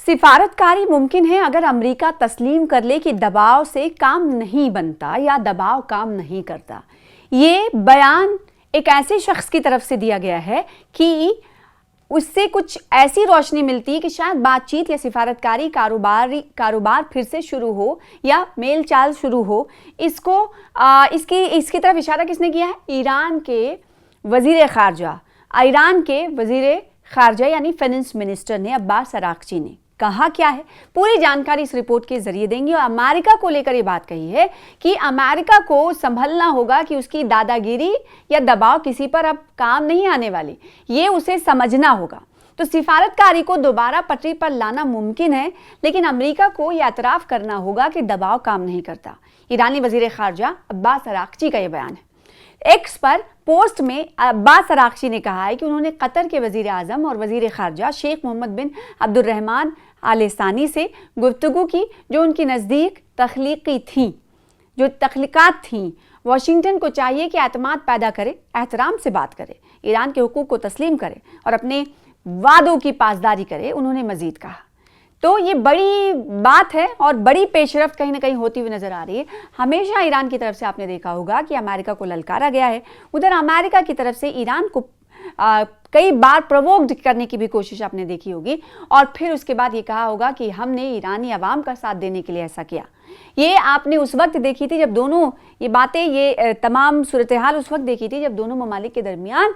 سفارتکاری ممکن ہے اگر امریکہ تسلیم کر لے کہ دباؤ سے کام نہیں بنتا یا دباؤ کام نہیں کرتا۔ یہ بیان ایک ایسے شخص کی طرف سے دیا گیا ہے کہ اس سے کچھ ایسی روشنی ملتی ہے کہ شاید بات چیت یا سفارتکاری کاروبار پھر سے شروع ہو یا میل چال شروع ہو۔ اس کی طرف اشارہ کس نے کیا ہے؟ ایران کے وزیر خارجہ یعنی فائنانس منسٹر نے، عباس اراغچی نے کہا کیا ہے؟ پوری جانکاری اس رپورٹ کے ذریعے دیں گے اور امریکہ کو لے کر یہ بات کہی ہے کہ امریکہ کو سنبھلنا ہوگا کہ اس کی دادا گیری یا دباؤ کسی پر اب کام نہیں آنے والی، یہ اسے سمجھنا ہوگا۔ تو سفارتکاری کو دوبارہ پٹری پر لانا ممکن ہے، لیکن امریکہ کو یہ اعتراف کرنا ہوگا کہ دباؤ کام نہیں کرتا۔ ایرانی وزیر خارجہ عباس اراغچی کا یہ بیان ہے۔ ایکس پر پوسٹ میں عباس اراغچی نے کہا ہے کہ انہوں نے قطر کے وزیر اعظم اور وزیر خارجہ شیخ محمد بن عبد الرحمن آل ثانی سے گفتگو کی، جو ان کی نزدیک تخلیقات تھیں۔ واشنگٹن کو چاہیے کہ اعتماد پیدا کرے، احترام سے بات کرے، ایران کے حقوق کو تسلیم کرے اور اپنے وعدوں کی پاسداری کرے، انہوں نے مزید کہا۔ تو یہ بڑی بات ہے اور بڑی پیش رفت کہیں نہ کہیں ہوتی ہوئی نظر آ رہی ہے۔ ہمیشہ ایران کی طرف سے آپ نے دیکھا ہوگا کہ امریکہ کو للکارا گیا ہے، ادھر امریکہ کی طرف سے ایران کو کئی بار پرووکڈ کرنے کی بھی کوشش آپ نے دیکھی ہوگی، اور پھر اس کے بعد یہ کہا ہوگا کہ ہم نے ایرانی عوام کا ساتھ دینے کے لیے ایسا کیا۔ یہ آپ نے اس وقت دیکھی تھی جب دونوں یہ تمام صورتحال اس وقت دیکھی تھی جب دونوں ممالک کے درمیان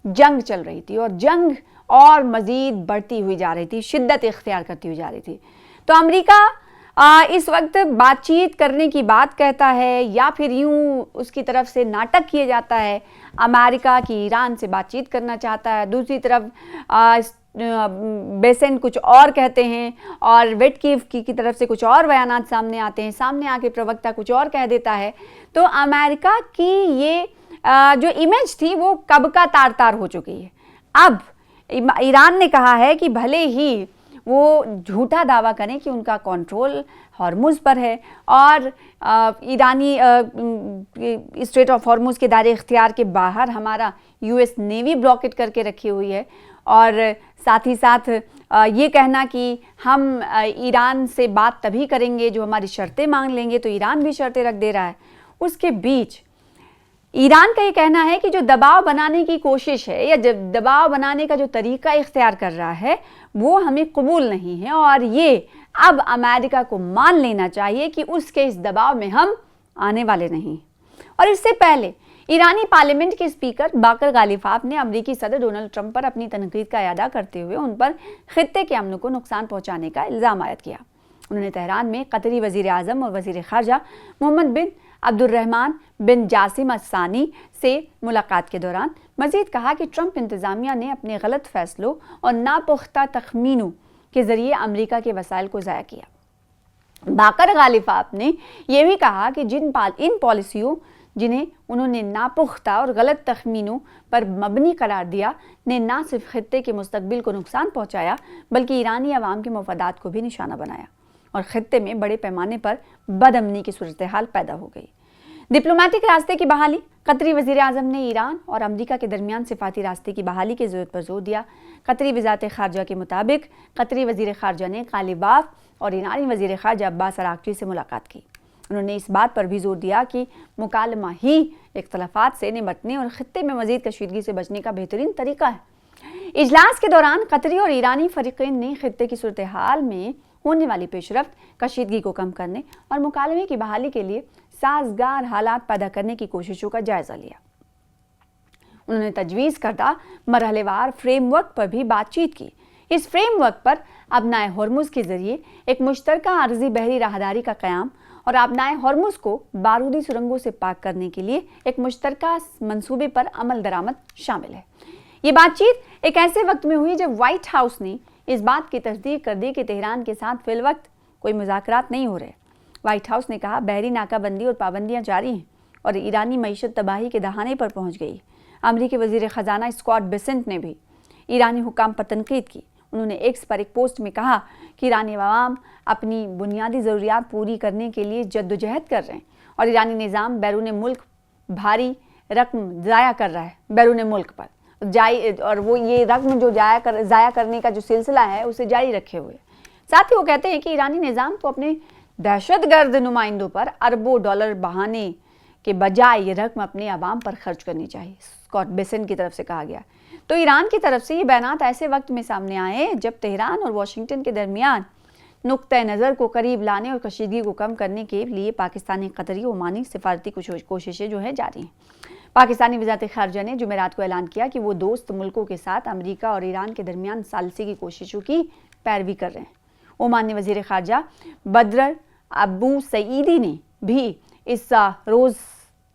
جنگ چل رہی تھی، اور جنگ اور مزید بڑھتی ہوئی جا رہی تھی، شدت اختیار کرتی ہوئی جا رہی تھی۔ تو امریکہ اس وقت بات چیت کرنے کی بات کہتا ہے یا پھر یوں اس کی طرف سے ناٹک کیے جاتا ہے امریکہ کی ایران سے بات چیت کرنا چاہتا ہے، دوسری طرف بیسنٹ کچھ اور کہتے ہیں اور ویٹکیف کی طرف سے کچھ اور بیانات سامنے آتے ہیں، سامنے آ کے پروکتہ کچھ اور کہہ دیتا ہے۔ تو امریکہ کی یہ جو امیج تھی وہ کب کا تار تار ہو چکی ہے۔ اب ایران نے کہا ہے کہ بھلے ہی وہ جھوٹا دعویٰ کریں کہ ان کا کنٹرول ہارموز پر ہے اور ایرانی اسٹریٹ آف ہارموز کے دائرے اختیار کے باہر ہمارا US نیوی بلاکٹ کر کے رکھی ہوئی ہے، اور ساتھ ہی ساتھ یہ کہنا کہ ہم ایران سے بات تبھی کریں گے جو ہماری شرطیں مانگ لیں گے، تو ایران بھی شرطیں رکھ دے رہا ہے۔ اس کے بیچ ایران کا یہ کہنا ہے کہ جو دباؤ بنانے کی کوشش ہے یا دباؤ بنانے کا جو طریقہ اختیار کر رہا ہے وہ ہمیں قبول نہیں ہے، اور یہ اب امریکہ کو مان لینا چاہیے کہ اس کے اس دباؤ میں ہم آنے والے نہیں۔ اور اس سے پہلے ایرانی پارلیمنٹ کے اسپیکر باقر غالیباف نے امریکی صدر ڈونلڈ ٹرمپ پر اپنی تنقید کا اعادہ کرتے ہوئے ان پر خطے کے امن کو نقصان پہنچانے کا الزام عائد کیا۔ انہوں نے تہران میں قطری وزیر اعظم اور وزیر خارجہ محمد بن عبد الرحمن بن جاسم الثانی سے ملاقات کے دوران مزید کہا کہ ٹرمپ انتظامیہ نے اپنے غلط فیصلوں اور ناپختہ تخمینوں کے ذریعے امریکہ کے وسائل کو ضائع کیا۔ باقر غالیباف نے یہ بھی کہا کہ ان پالیسیوں جنہیں انہوں نے ناپختہ اور غلط تخمینوں پر مبنی قرار دیا نے نہ صرف خطے کے مستقبل کو نقصان پہنچایا بلکہ ایرانی عوام کے مفادات کو بھی نشانہ بنایا، اور خطے میں بڑے پیمانے پر بد امنی کی صورتحال پیدا ہو گئی۔ ڈپلومیٹک راستے کی بحالی۔ قطری وزیر اعظم نے ایران اور امریکہ کے درمیان سفارتی راستے کی بحالی کی ضرورت پر زور دیا۔ قطری وزارت خارجہ کے مطابق قطری وزیر خارجہ نے غالیباف اور ایرانی وزیر خارجہ عباس اراغچی سے ملاقات کی۔ انہوں نے اس بات پر بھی زور دیا کہ مکالمہ ہی اختلافات سے نمٹنے اور خطے میں مزید کشیدگی سے بچنے کا بہترین طریقہ ہے۔ اجلاس کے دوران قطری اور ایرانی فریقین نے خطے کی صورتحال میں ہونے والی پیش رفت، کشیدگی کو کم کرنے اور مکالمے کی بحالی کے لیے سازگار حالات پیدا کرنے کی کوششوں کا جائزہ لیا۔ انہوں نے تجویز کردہ مرحلے وار فریم ورک پر بھی بات چیت کی۔ اس فریم ورک پر ابنائے ہرمز کے ذریعے ایک مشترکہ عارضی بحری راہداری کا قیام اور ابنائے ہرمز کو بارودی سرنگوں سے پاک کرنے کے لیے ایک مشترکہ منصوبے پر عمل درآمد شامل ہے۔ یہ بات چیت ایک ایسے وقت میں ہوئی جب وائٹ ہاؤس نے اس بات کی تصدیق کر دی کہ تہران کے ساتھ فی الوقت کوئی مذاکرات نہیں ہو رہے۔ وائٹ ہاؤس نے کہا بحری ناکہ بندی اور پابندیاں جاری ہیں اور ایرانی معیشت تباہی کے دہانے پر پہنچ گئی۔ امریکی وزیر خزانہ اسکاٹ بیسنٹ نے بھی ایرانی حکام پر تنقید کی۔ انہوں نے ایکس پر ایک پوسٹ میں کہا کہ ایرانی عوام اپنی بنیادی ضروریات پوری کرنے کے لیے جدوجہد کر رہے ہیں اور ایرانی نظام بیرون ملک بھاری رقم ضائع کر رہا ہے بیرون ملک پر اور وہ یہ رقم جو ضائع کرنے کا جو سلسلہ ہے اسے جاری رکھے ہوئے۔ ساتھ ہی وہ کہتے ہیں کہ ایرانی نظام کو اپنے دہشت گرد نمائندوں پر اربوں ڈالر بہانے کے بجائے یہ رقم اپنے عوام پر خرچ کرنی چاہیے، اسکاٹ بیسن کی طرف سے کہا گیا۔ تو ایران کی طرف سے یہ بیانات ایسے وقت میں سامنے آئے جب تہران اور واشنگٹن کے درمیان نقطۂ نظر کو قریب لانے اور کشیدگی کو کم کرنے کے لیے پاکستانی، قطری، عمانی سفارتی کوششیں جو ہیں جاری ہیں۔ پاکستانی وزارت خارجہ نے جمعرات کو اعلان کیا کہ وہ دوست ملکوں کے ساتھ امریکہ اور ایران کے درمیان ثالثی کی کوششوں کی پیروی کر رہے ہیں۔ عمانی وزیر خارجہ بدر ابو سعیدی نے بھی اس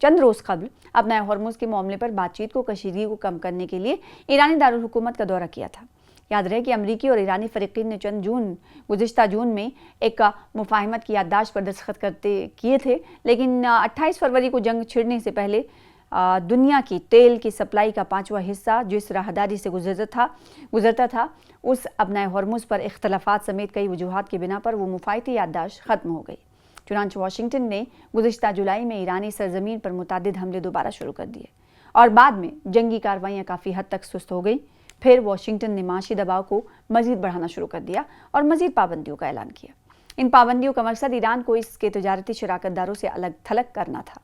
چند روز قبل اپنا ہرمز کے معاملے پر بات چیت کو کشیدگی کو کم کرنے کے لیے ایرانی دارالحکومت کا دورہ کیا تھا۔ یاد رہے کہ امریکی اور ایرانی فریقین نے گزشتہ جون میں ایک مفاہمت کی یادداشت پر دستخط کیے تھے، لیکن 28 فروری کو جنگ چھڑنے سے پہلے دنیا کی تیل کی سپلائی کا 5واں حصہ جس راہداری سے گزرتا تھا اس ابنائے ہرمز پر اختلافات سمیت کئی وجوہات کی بنا پر وہ مفاہمتی یادداشت ختم ہو گئی۔ چنانچہ واشنگٹن نے گزشتہ جولائی میں ایرانی سرزمین پر متعدد حملے دوبارہ شروع کر دیے اور بعد میں جنگی کارروائیاں کافی حد تک سست ہو گئیں۔ پھر واشنگٹن نے معاشی دباؤ کو مزید بڑھانا شروع کر دیا اور مزید پابندیوں کا اعلان کیا۔ ان پابندیوں کا مقصد ایران کو اس کے تجارتی شراکت داروں سے الگ تھلگ کرنا تھا۔